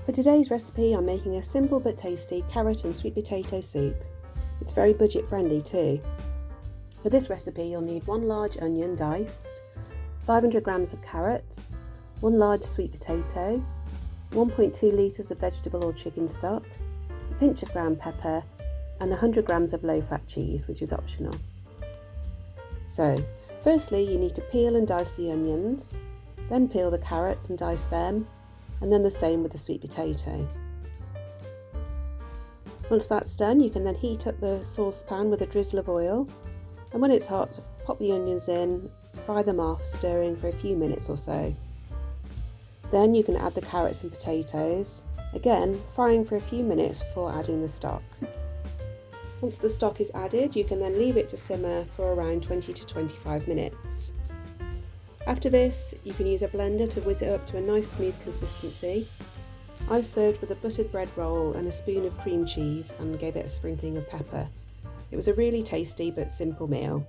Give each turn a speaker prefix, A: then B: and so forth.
A: For today's recipe, I'm making a simple but tasty carrot and sweet potato soup. It's very budget friendly too. For this recipe, you'll need 1 large onion diced, 500 grams of carrots, 1 large sweet potato, 1.2 litres of vegetable or chicken stock, a pinch of ground pepper, and 100 grams of low-fat cheese, which is optional. So, firstly, you need to peel and dice the onions, then peel the carrots and dice them, and then the same with the sweet potato. Once that's done, you can then heat up the saucepan with a drizzle of oil, and when it's hot, pop the onions in, fry them off, stirring for a few minutes or so. Then you can add the carrots and potatoes, again frying for a few minutes before adding the stock. Once the stock is added, you can then leave it to simmer for around 20 to 25 minutes. After this, you can use a blender to whiz it up to a nice smooth consistency. I served with a buttered bread roll and a spoon of cream cheese and gave it a sprinkling of pepper. It was a really tasty but simple meal.